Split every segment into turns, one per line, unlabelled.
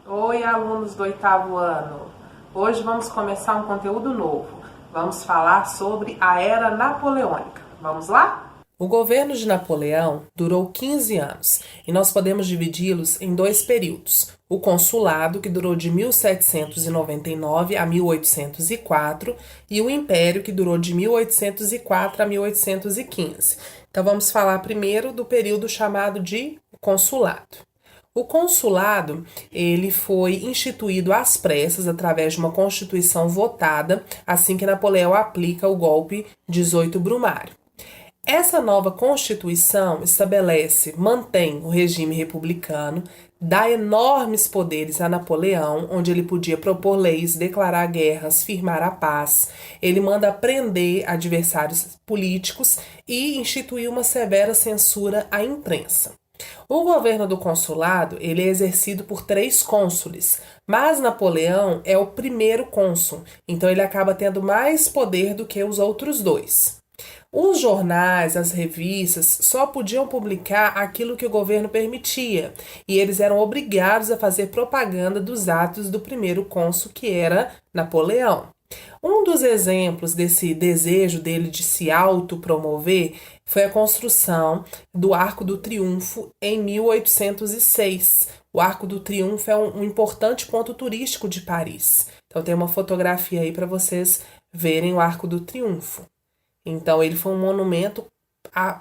Oi, alunos do oitavo ano. Hoje vamos começar um conteúdo novo. Vamos falar sobre a Era Napoleônica. Vamos lá? O governo de Napoleão durou 15 anos e nós podemos dividi-los em dois períodos. O consulado, que durou de 1799 a 1804, e o império, que durou de 1804 a 1815. Então vamos falar primeiro do período chamado de consulado. O consulado, ele foi instituído às pressas através de uma constituição votada assim que Napoleão aplica o golpe 18 Brumário. Essa nova constituição mantém o regime republicano, dá enormes poderes a Napoleão, onde ele podia propor leis, declarar guerras, firmar a paz. Ele manda prender adversários políticos e instituir uma severa censura à imprensa. O governo do consulado ele é exercido por 3 cônsules, mas Napoleão é o primeiro cônsul, então ele acaba tendo mais poder do que os outros dois. Os jornais, as revistas só podiam publicar aquilo que o governo permitia, e eles eram obrigados a fazer propaganda dos atos do primeiro cônsul, que era Napoleão. Um dos exemplos desse desejo dele de se autopromover foi a construção do Arco do Triunfo em 1806. O Arco do Triunfo é um importante ponto turístico de Paris. Então tem uma fotografia aí para vocês verem o Arco do Triunfo. Então ele foi um monumento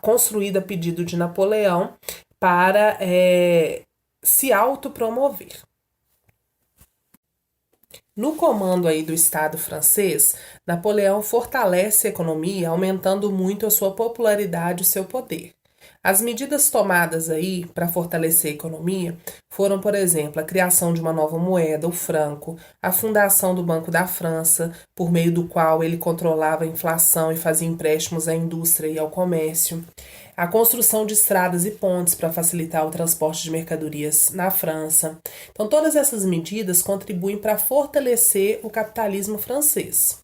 construído a pedido de Napoleão para se autopromover. No comando aí do Estado francês, Napoleão fortalece a economia, aumentando muito a sua popularidade e o seu poder. As medidas tomadas aí para fortalecer a economia foram, por exemplo, a criação de uma nova moeda, o franco, a fundação do Banco da França, por meio do qual ele controlava a inflação e fazia empréstimos à indústria e ao comércio, a construção de estradas e pontes para facilitar o transporte de mercadorias na França. Então, todas essas medidas contribuem para fortalecer o capitalismo francês.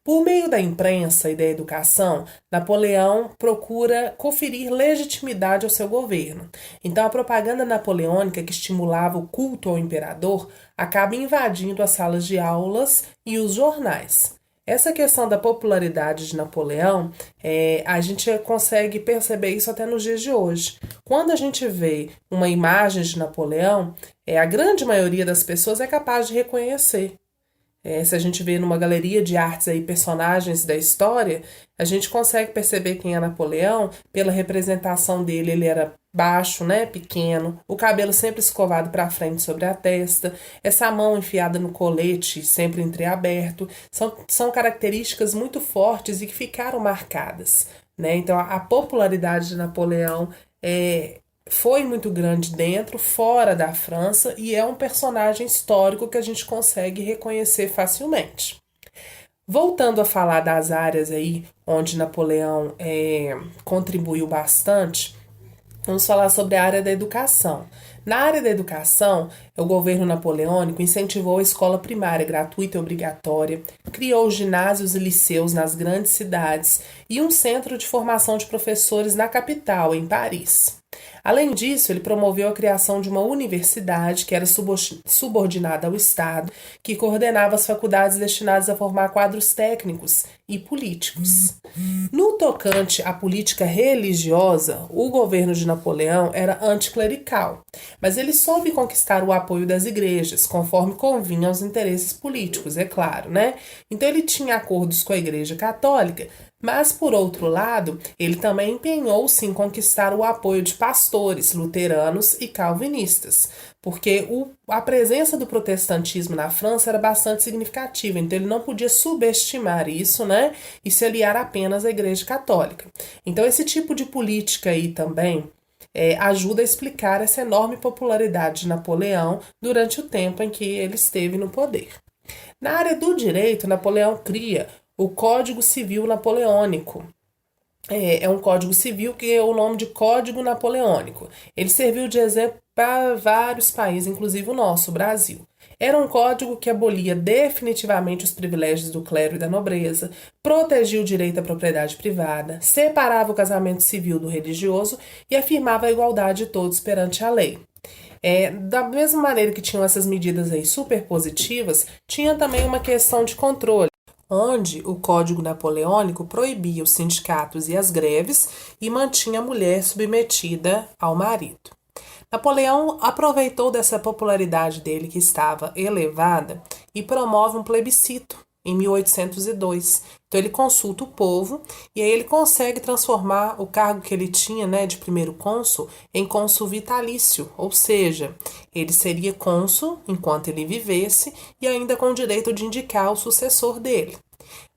Por meio da imprensa e da educação, Napoleão procura conferir legitimidade ao seu governo. Então, a propaganda napoleônica, que estimulava o culto ao imperador, acaba invadindo as salas de aulas e os jornais. Essa questão da popularidade de Napoleão, a gente consegue perceber isso até nos dias de hoje. Quando a gente vê uma imagem de Napoleão, a grande maioria das pessoas é capaz de reconhecer. Se a gente vê numa galeria de artes aí personagens da história, a gente consegue perceber quem é Napoleão pela representação dele. Ele era baixo, né, pequeno, o cabelo sempre escovado para frente sobre a testa, essa mão enfiada no colete sempre entreaberto, são características muito fortes e que ficaram marcadas, né? Então a popularidade de Napoleão foi muito grande dentro, fora da França, e é um personagem histórico que a gente consegue reconhecer facilmente. Voltando a falar das áreas aí onde Napoleão contribuiu bastante, vamos falar sobre a área da educação. Na área da educação, o governo napoleônico incentivou a escola primária gratuita e obrigatória, criou ginásios e liceus nas grandes cidades e um centro de formação de professores na capital, em Paris. Além disso, ele promoveu a criação de uma universidade que era subordinada ao Estado, que coordenava as faculdades destinadas a formar quadros técnicos e políticos. No tocante à política religiosa, o governo de Napoleão era anticlerical, mas ele soube conquistar o apoio das igrejas, conforme convinha aos interesses políticos, é claro, né? Então ele tinha acordos com a Igreja Católica, mas, por outro lado, ele também empenhou-se em conquistar o apoio de pastores luteranos e calvinistas, porque a presença do protestantismo na França era bastante significativa, então ele não podia subestimar isso, né, e se aliar apenas à Igreja Católica. Então, esse tipo de política aí também ajuda a explicar essa enorme popularidade de Napoleão durante o tempo em que ele esteve no poder. Na área do direito, Napoleão cria o Código Civil Napoleônico. É um código civil que é o nome de Código Napoleônico. Ele serviu de exemplo para vários países, inclusive o nosso, o Brasil. Era um código que abolia definitivamente os privilégios do clero e da nobreza, protegia o direito à propriedade privada, separava o casamento civil do religioso e afirmava a igualdade de todos perante a lei. Da mesma maneira que tinham essas medidas aí super positivas, tinha também uma questão de controle, onde o Código Napoleônico proibia os sindicatos e as greves e mantinha a mulher submetida ao marido. Napoleão aproveitou dessa popularidade dele que estava elevada e promove um plebiscito em 1802. Então ele consulta o povo e aí ele consegue transformar o cargo que ele tinha, né, de primeiro cônsul em cônsul vitalício, ou seja, ele seria cônsul enquanto ele vivesse e ainda com o direito de indicar o sucessor dele.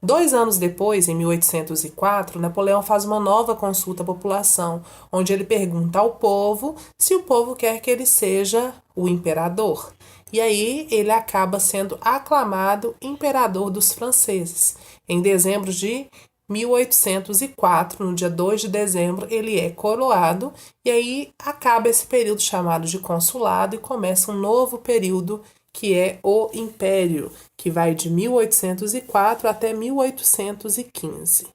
2 anos depois, em 1804, Napoleão faz uma nova consulta à população, onde ele pergunta ao povo se o povo quer que ele seja o imperador. E aí ele acaba sendo aclamado imperador dos franceses. Em dezembro de 1804, no dia 2 de dezembro, ele é coroado e aí acaba esse período chamado de consulado e começa um novo período que é o Império, que vai de 1804 até 1815.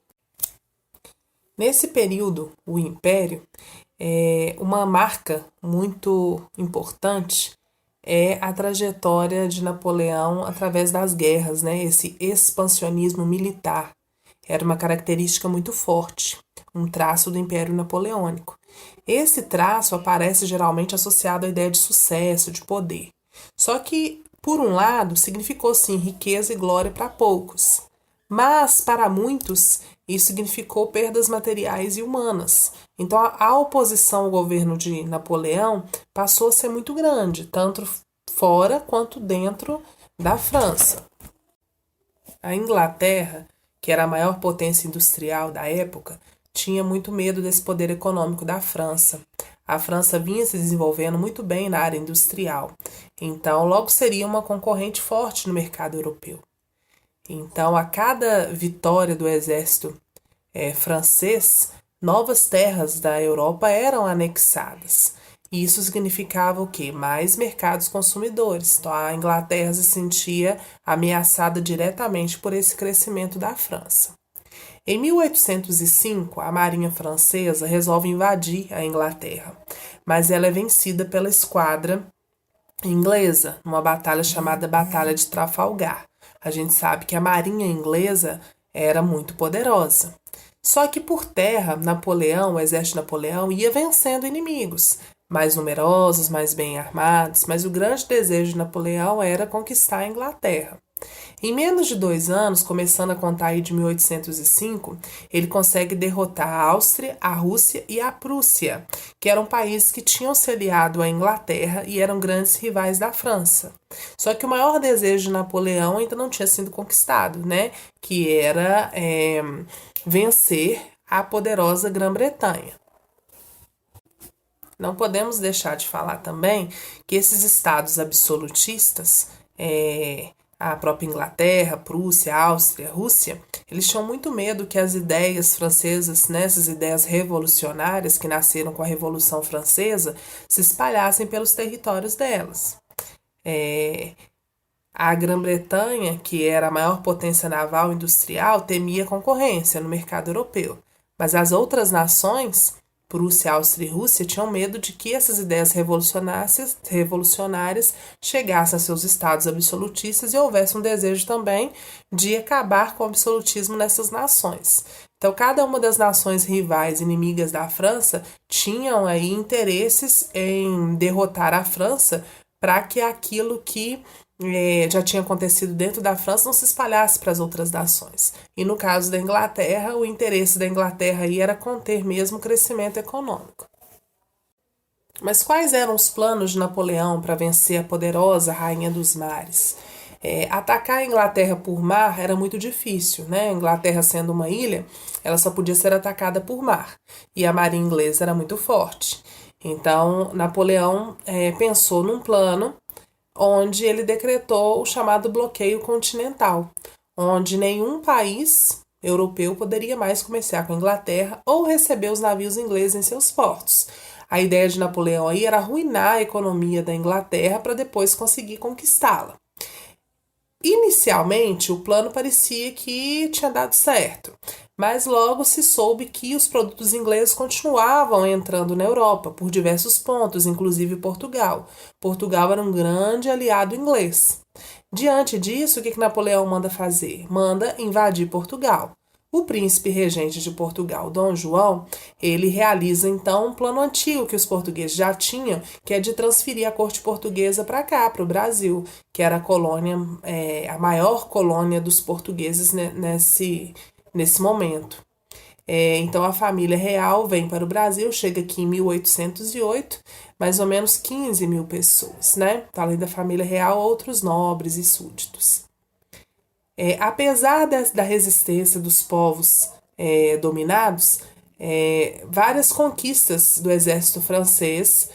Nesse período, o Império, uma marca muito importante é a trajetória de Napoleão através das guerras, né? Esse expansionismo militar era uma característica muito forte, um traço do Império Napoleônico. Esse traço aparece geralmente associado à ideia de sucesso, de poder. Só que, por um lado, significou sim riqueza e glória para poucos, mas para muitos isso significou perdas materiais e humanas. Então a oposição ao governo de Napoleão passou a ser muito grande, tanto fora quanto dentro da França. A Inglaterra, que era a maior potência industrial da época, tinha muito medo desse poder econômico da França. A França vinha se desenvolvendo muito bem na área industrial, então logo seria uma concorrente forte no mercado europeu. Então, a cada vitória do exército francês, novas terras da Europa eram anexadas. E isso significava o quê? Mais mercados consumidores. Então, a Inglaterra se sentia ameaçada diretamente por esse crescimento da França. Em 1805, a marinha francesa resolve invadir a Inglaterra, mas ela é vencida pela esquadra inglesa, numa batalha chamada Batalha de Trafalgar. A gente sabe que a marinha inglesa era muito poderosa. Só que por terra, Napoleão, o exército de Napoleão, ia vencendo inimigos, mais numerosos, mais bem armados, mas o grande desejo de Napoleão era conquistar a Inglaterra. Em menos de 2 anos, começando a contar aí de 1805, ele consegue derrotar a Áustria, a Rússia e a Prússia, que eram países que tinham se aliado à Inglaterra e eram grandes rivais da França. Só que o maior desejo de Napoleão ainda não tinha sido conquistado, né? Que era vencer a poderosa Grã-Bretanha. Não podemos deixar de falar também que esses estados absolutistas, a própria Inglaterra, Prússia, Áustria, Rússia, eles tinham muito medo que as ideias francesas, né, essas ideias revolucionárias que nasceram com a Revolução Francesa, se espalhassem pelos territórios delas. A Grã-Bretanha, que era a maior potência naval e industrial, temia concorrência no mercado europeu, mas as outras nações, Prússia, Áustria e Rússia, tinham medo de que essas ideias revolucionárias chegassem a seus estados absolutistas e houvesse um desejo também de acabar com o absolutismo nessas nações. Então, cada uma das nações rivais, inimigas da França, tinham aí interesses em derrotar a França para que aquilo que já tinha acontecido dentro da França não se espalhasse para as outras nações. E no caso da Inglaterra, o interesse da Inglaterra aí era conter mesmo o crescimento econômico. Mas quais eram os planos de Napoleão para vencer a poderosa Rainha dos Mares? Atacar a Inglaterra por mar era muito difícil, né? A Inglaterra sendo uma ilha, ela só podia ser atacada por mar. E a marinha inglesa era muito forte. Então, Napoleão pensou num plano onde ele decretou o chamado bloqueio continental, onde nenhum país europeu poderia mais comerciar com a Inglaterra ou receber os navios ingleses em seus portos. A ideia de Napoleão aí era arruinar a economia da Inglaterra para depois conseguir conquistá-la. Inicialmente, o plano parecia que tinha dado certo, Mas logo se soube que os produtos ingleses continuavam entrando na Europa por diversos pontos, inclusive Portugal. Portugal era um grande aliado inglês. Diante disso, o que Napoleão manda fazer? Manda invadir Portugal. O príncipe regente de Portugal, Dom João, ele realiza então um plano antigo que os portugueses já tinham, que é de transferir a corte portuguesa para cá, para o Brasil, que era a colônia, a maior colônia dos portugueses nesse momento. Então a família real vem para o Brasil, chega aqui em 1808, mais ou menos 15 mil pessoas, né? Além da família real, outros nobres e súditos. Apesar da resistência dos povos dominados, várias conquistas do exército francês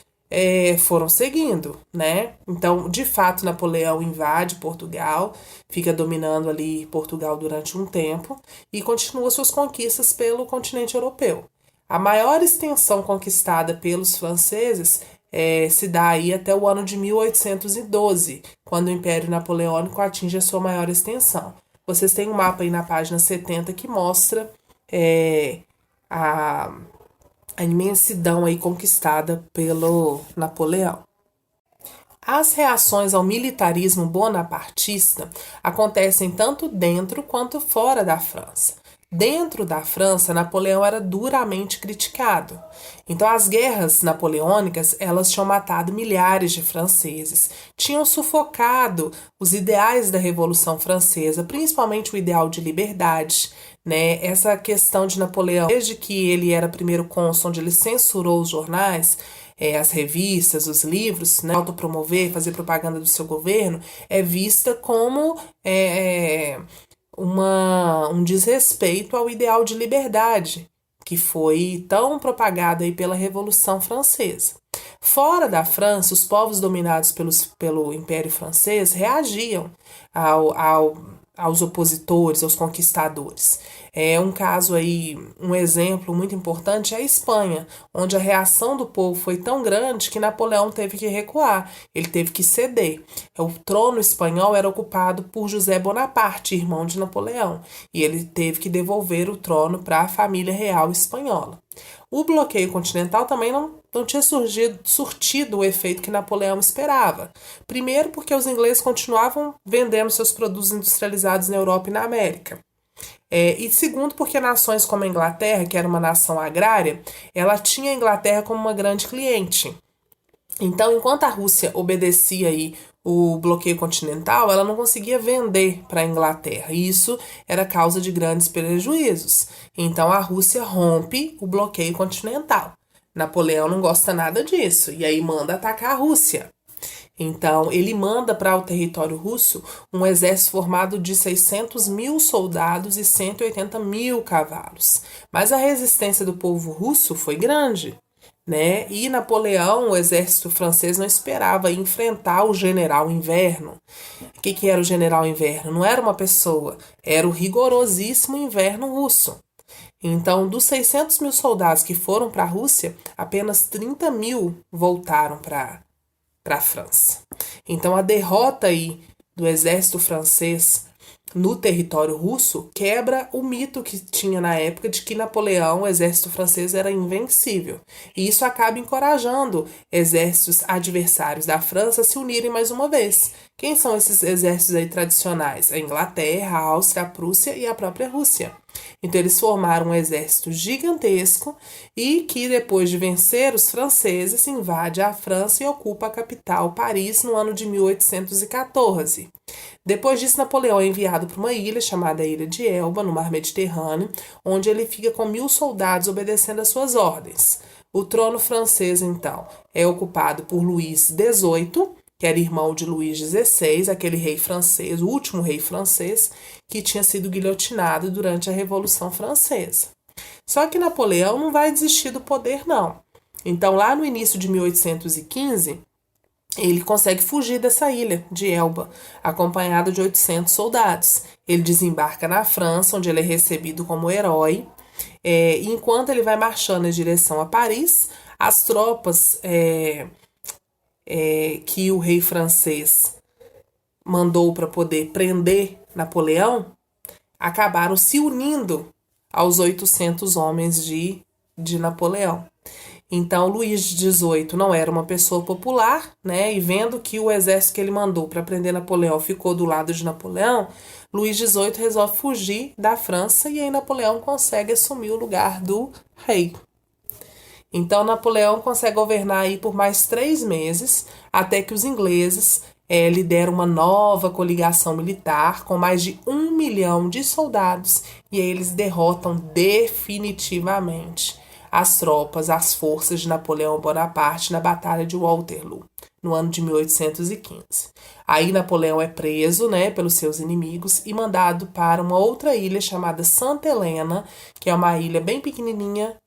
foram seguindo, né? Então, de fato, Napoleão invade Portugal, fica dominando ali Portugal durante um tempo e continua suas conquistas pelo continente europeu. A maior extensão conquistada pelos franceses se dá aí até o ano de 1812, quando o Império Napoleônico atinge a sua maior extensão. Vocês têm um mapa aí na página 70 que mostra a imensidão aí conquistada pelo Napoleão. As reações ao militarismo bonapartista acontecem tanto dentro quanto fora da França. Dentro da França, Napoleão era duramente criticado. Então, as guerras napoleônicas, elas tinham matado milhares de franceses, tinham sufocado os ideais da Revolução Francesa, principalmente o ideal de liberdade, né? Essa questão de Napoleão, desde que ele era primeiro cônsul, onde ele censurou os jornais, as revistas, os livros, né, autopromover, fazer propaganda do seu governo, é vista como um desrespeito ao ideal de liberdade que foi tão propagado aí pela Revolução Francesa. Fora da França, os povos dominados pelo Império Francês reagiam aos opositores, aos conquistadores. Um caso aí, um exemplo muito importante é a Espanha, onde a reação do povo foi tão grande que Napoleão teve que recuar, ele teve que ceder. O trono espanhol era ocupado por José Bonaparte, irmão de Napoleão, e ele teve que devolver o trono para a família real espanhola. O bloqueio continental também não tinha surtido o efeito que Napoleão esperava. Primeiro, porque os ingleses continuavam vendendo seus produtos industrializados na Europa e na América. E segundo, porque nações como a Inglaterra, que era uma nação agrária, ela tinha a Inglaterra como uma grande cliente. Então, enquanto a Rússia obedecia aí o bloqueio continental, ela não conseguia vender para a Inglaterra. E isso era causa de grandes prejuízos. Então, a Rússia rompe o bloqueio continental. Napoleão não gosta nada disso e aí manda atacar a Rússia. Então, ele manda para o território russo um exército formado de 600 mil soldados e 180 mil cavalos. Mas a resistência do povo russo foi grande, né? E Napoleão, o exército francês, não esperava enfrentar o general Inverno. O que era o general Inverno? Não era uma pessoa, era o rigorosíssimo inverno russo. Então, dos 600 mil soldados que foram para a Rússia, apenas 30 mil voltaram para a França. Então, a derrota aí do exército francês no território russo quebra o mito que tinha na época de que Napoleão, o exército francês, era invencível. E isso acaba encorajando exércitos adversários da França a se unirem mais uma vez. Quem são esses exércitos aí tradicionais? A Inglaterra, a Áustria, a Prússia e a própria Rússia. Então eles formaram um exército gigantesco e que depois de vencer os franceses invade a França e ocupa a capital Paris no ano de 1814. Depois disso, Napoleão é enviado para uma ilha chamada Ilha de Elba, no mar Mediterrâneo, onde ele fica com 1.000 soldados obedecendo às suas ordens. O trono francês, então, é ocupado por Luís XVIII, que era irmão de Luís XVI, aquele rei francês, o último rei francês, que tinha sido guilhotinado durante a Revolução Francesa. Só que Napoleão não vai desistir do poder, não. Então, lá no início de 1815, ele consegue fugir dessa ilha de Elba, acompanhado de 800 soldados. Ele desembarca na França, onde ele é recebido como herói. E enquanto ele vai marchando em direção a Paris, as tropas que o rei francês mandou para poder prender Napoleão acabaram se unindo aos 800 homens de Napoleão. Então, Luís XVIII não era uma pessoa popular, né? E vendo que o exército que ele mandou para prender Napoleão ficou do lado de Napoleão, Luís XVIII resolve fugir da França e aí Napoleão consegue assumir o lugar do rei. Então, Napoleão consegue governar aí por mais 3 meses, até que os ingleses lideram uma nova coligação militar com mais de 1 milhão de soldados e aí eles derrotam definitivamente as forças de Napoleão Bonaparte na Batalha de Waterloo, no ano de 1815. Aí Napoleão é preso, né, pelos seus inimigos e mandado para uma outra ilha chamada Santa Helena, que é uma ilha bem pequenininha,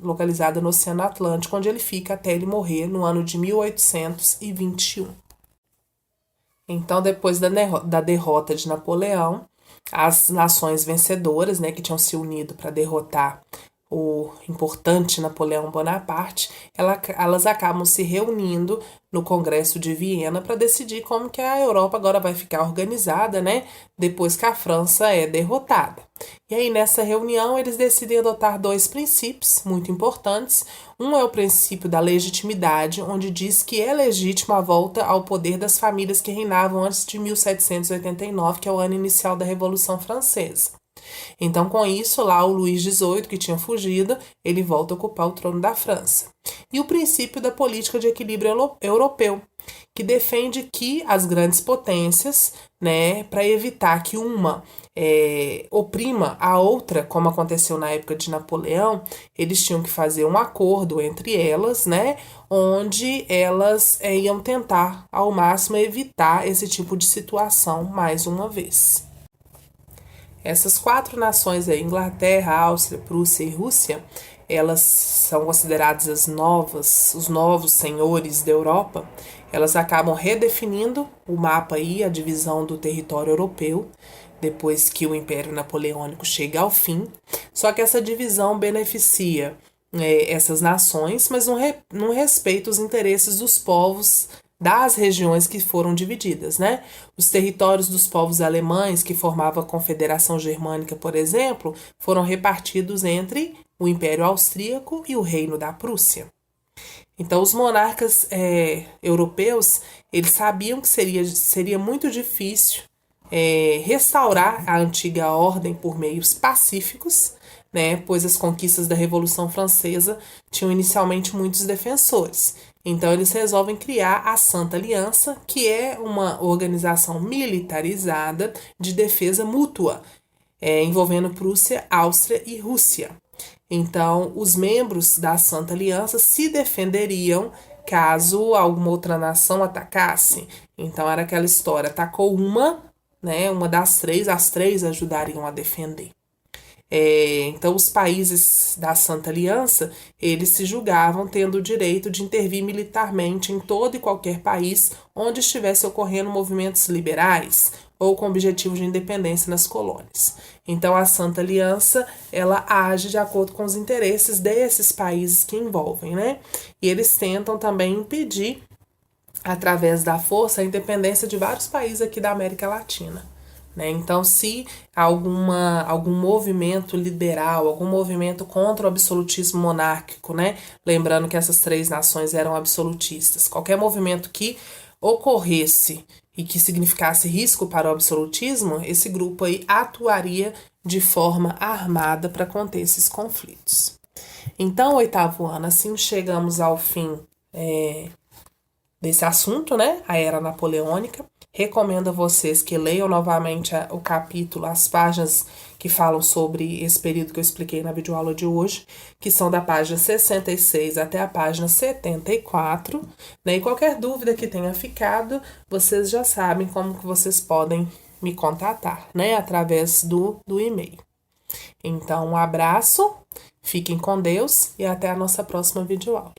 localizada no Oceano Atlântico, onde ele fica até ele morrer no ano de 1821. Então, depois da derrota de Napoleão, as nações vencedoras, né, que tinham se unido para derrotar o importante Napoleão Bonaparte, elas acabam se reunindo no Congresso de Viena para decidir como que a Europa agora vai ficar organizada, né? Depois que a França é derrotada. E aí, nessa reunião, eles decidem adotar 2 princípios muito importantes. Um é o princípio da legitimidade, onde diz que é legítima a volta ao poder das famílias que reinavam antes de 1789, que é o ano inicial da Revolução Francesa. Então, com isso, lá o Luís XVIII, que tinha fugido, ele volta a ocupar o trono da França. E o princípio da política de equilíbrio europeu, que defende que as grandes potências, né, para evitar que uma oprima a outra, como aconteceu na época de Napoleão, eles tinham que fazer um acordo entre elas, né, onde elas iam tentar ao máximo evitar esse tipo de situação mais uma vez. Essas 4 nações aí, Inglaterra, Áustria, Prússia e Rússia, elas são consideradas os novos senhores da Europa. Elas acabam redefinindo o mapa aí, a divisão do território europeu, depois que o Império Napoleônico chega ao fim. Só que essa divisão beneficia essas nações, mas não respeita os interesses dos povos das regiões que foram divididas, né? Os territórios dos povos alemães que formavam a Confederação Germânica, por exemplo, foram repartidos entre o Império Austríaco e o Reino da Prússia. Então, os monarcas europeus, eles sabiam que seria muito difícil restaurar a antiga ordem por meios pacíficos, né? Pois as conquistas da Revolução Francesa tinham inicialmente muitos defensores. Então, eles resolvem criar a Santa Aliança, que é uma organização militarizada de defesa mútua, envolvendo Prússia, Áustria e Rússia. Então, os membros da Santa Aliança se defenderiam caso alguma outra nação atacasse. Então, era aquela história, atacou uma, né, uma das 3, as 3 ajudariam a defender. Então, os países da Santa Aliança, eles se julgavam tendo o direito de intervir militarmente em todo e qualquer país onde estivesse ocorrendo movimentos liberais ou com objetivo de independência nas colônias. Então, a Santa Aliança, ela age de acordo com os interesses desses países que envolvem, né? E eles tentam também impedir, através da força, a independência de vários países aqui da América Latina. Então, se algum movimento liberal, algum movimento contra o absolutismo monárquico, né? Lembrando que essas 3 nações eram absolutistas, qualquer movimento que ocorresse e que significasse risco para o absolutismo, esse grupo aí atuaria de forma armada para conter esses conflitos. Então, 8º ano, assim chegamos ao fim desse assunto, né? A Era Napoleônica. Recomendo a vocês que leiam novamente o capítulo, as páginas que falam sobre esse período que eu expliquei na videoaula de hoje, que são da página 66 até a página 74, né? E qualquer dúvida que tenha ficado, vocês já sabem como que vocês podem me contatar, né? Através do e-mail. Então, um abraço, fiquem com Deus e até a nossa próxima videoaula.